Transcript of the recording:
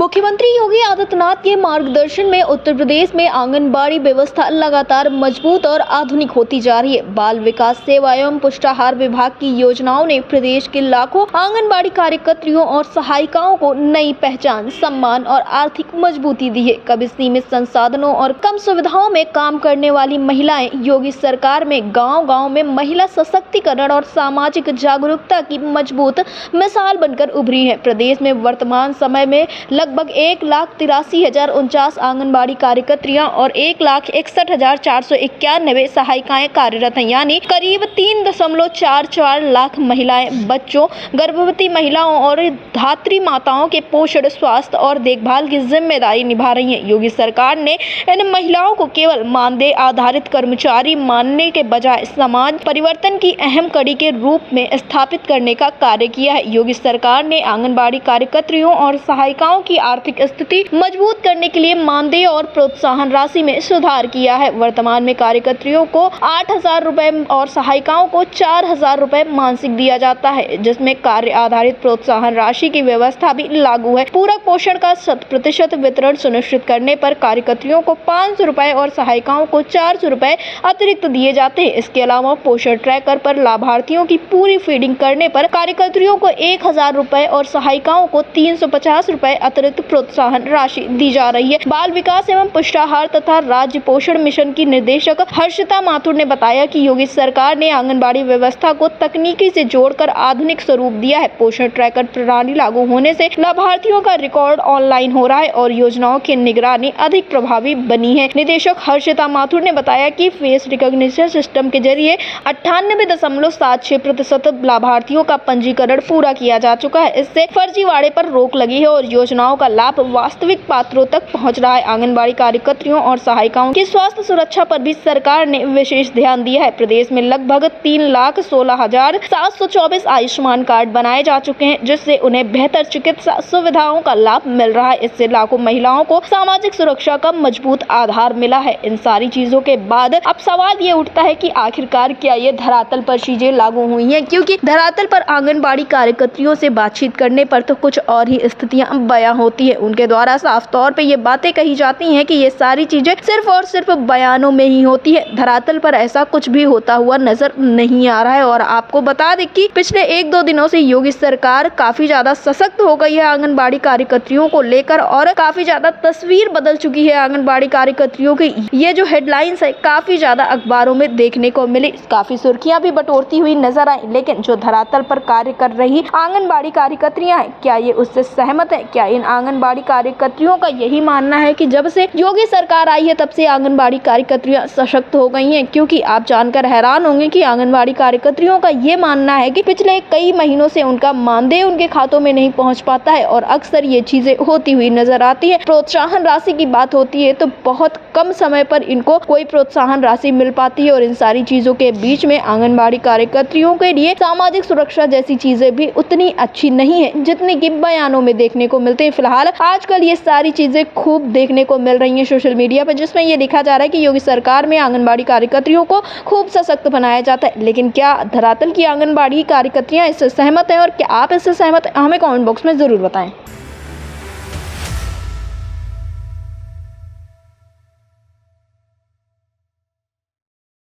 मुख्यमंत्री योगी आदित्यनाथ के मार्गदर्शन में उत्तर प्रदेश में आंगनबाड़ी व्यवस्था लगातार मजबूत और आधुनिक होती जा रही है। बाल विकास सेवा एवं पुष्टाहार विभाग की योजनाओं ने प्रदेश के लाखों आंगनबाड़ी कार्यकर्तियों और सहायिकाओं को नई पहचान, सम्मान और आर्थिक मजबूती दी है। कभी सीमित संसाधनों और कम सुविधाओं में काम करने वाली महिलाएं योगी सरकार में गाँव-गाँव में महिला सशक्तिकरण और सामाजिक जागरूकता की मजबूत मिसाल बनकर उभरी है। प्रदेश में वर्तमान समय में लगभग 1,83,049 आंगनबाड़ी कार्यकर्तियां और 1,61,491 सहायिकाएं कार्यरत हैं, यानी करीब 3.44 लाख महिलाएं बच्चों, गर्भवती महिलाओं और धात्री माताओं के पोषण, स्वास्थ्य और देखभाल की जिम्मेदारी निभा रही हैं। योगी सरकार ने इन महिलाओं को केवल मानदेय आधारित कर्मचारी मानने के बजाय समाज परिवर्तन की अहम कड़ी के रूप में स्थापित करने का कार्य किया है। योगी सरकार ने आंगनबाड़ी कार्यकर्तियों और सहायिकाओं की आर्थिक स्थिति मजबूत करने के लिए मानदेय और प्रोत्साहन राशि में सुधार किया है। वर्तमान में कार्यकर्तियों को 8,000 रुपए और सहायिकाओं को 4,000 रुपए मासिक दिया जाता है, जिसमें कार्य आधारित प्रोत्साहन राशि की व्यवस्था भी लागू है। पूरक पोषण का 100% वितरण सुनिश्चित करने पर कार्यकर्तियों को 500 रुपए और सहायिकाओं को 400 रुपए अतिरिक्त दिए जाते हैं। इसके अलावा पोषण ट्रैकर पर लाभार्थियों की पूरी फीडिंग करने पर कार्यकर्तियों को 1,000 रुपए और सहायिकाओं को 350 रुपए अतिरिक्त प्रोत्साहन राशि दी जा रही है। बाल विकास एवं पुष्टाहार तथा राज्य पोषण मिशन की निदेशक हर्षिता माथुर ने बताया कि योगी सरकार ने आंगनबाड़ी व्यवस्था को तकनीकी से जोड़कर आधुनिक स्वरूप दिया है। पोषण ट्रैकर प्रणाली लागू होने से लाभार्थियों का रिकॉर्ड ऑनलाइन हो रहा है और योजनाओं की निगरानी अधिक प्रभावी बनी है। निदेशक हर्षिता माथुर ने बताया कि फेस रिकॉग्निशन सिस्टम के जरिए 98.76% लाभार्थियों का पंजीकरण पूरा किया जा चुका है। इससे फर्जीवाड़े पर रोक लगी है और योजनाओं का लाभ वास्तविक पात्रों तक पहुंच रहा है। आंगनबाड़ी कार्यकर्तियों और सहायिकाओं की स्वास्थ्य सुरक्षा पर भी सरकार ने विशेष ध्यान दिया है। प्रदेश में लगभग 3,16,724 आयुष्मान कार्ड बनाए जा चुके हैं, जिससे उन्हें बेहतर चिकित्सा सुविधाओं का लाभ मिल रहा है। इससे लाखों महिलाओं को सामाजिक सुरक्षा का मजबूत आधार मिला है। इन सारी चीजों के बाद अब सवाल ये उठता है कि आखिरकार क्या ये धरातल पर चीजें लागू हुई हैं, क्योंकि धरातल पर आंगनबाड़ी कार्यकर्तियों से बातचीत करने पर तो कुछ और ही स्थितियां बयां होती है। उनके द्वारा साफ तौर पे ये बातें कही जाती हैं कि ये सारी चीजें सिर्फ और सिर्फ बयानों में ही होती है। धरातल पर ऐसा कुछ भी होता हुआ नजर नहीं आ रहा है। और आपको बता दें कि पिछले 1-2 दिनों से योगी सरकार काफी ज्यादा सशक्त हो गई है आंगनबाड़ी कार्यकर्तियों को लेकर, और काफी ज्यादा तस्वीर बदल चुकी है आंगनबाड़ी कार्यकर्तियों की। ये जो हेडलाइंस है काफी ज्यादा अखबारों में देखने को मिली, काफी सुर्खियां भी बटोरती हुई नजर आई। लेकिन जो धरातल पर कार्य कर रही आंगनबाड़ी कार्यकर्तियां हैं, क्या ये उससे सहमत है? क्या इन आंगनबाड़ी कार्यकर्तियों का यही मानना है कि जब से योगी सरकार आई है तब से आंगनबाड़ी कार्यकर्तियां सशक्त हो गई हैं? क्योंकि आप जानकर हैरान होंगे कि आंगनबाड़ी कार्यकर्तियों का ये मानना है कि पिछले कई महीनों से उनका मानदेय उनके खातों में नहीं पहुंच पाता है और अक्सर ये चीजें होती हुई नजर आती है। प्रोत्साहन राशि की बात होती है तो बहुत कम समय पर इनको कोई प्रोत्साहन राशि मिल पाती है और इन सारी चीजों के बीच में आंगनबाड़ी कार्यकर्तियों के लिए सामाजिक सुरक्षा जैसी चीजें भी उतनी अच्छी नहीं है जितनी कि बयानों में देखने को मिलते हैं। फिलहाल आजकल ये सारी चीजें खूब देखने को मिल रही हैं सोशल मीडिया पर, जिसमें ये लिखा जा रहा है कि योगी सरकार में आंगनबाड़ी कार्यकर्तियों को खूब सशक्त बनाया जाता है। लेकिन क्या धरातल की आंगनबाड़ी कार्यकर्तियां इससे सहमत हैं, और क्या आप इससे सहमत हैं? हमें कमेंट बॉक्स में जरूर बताएं।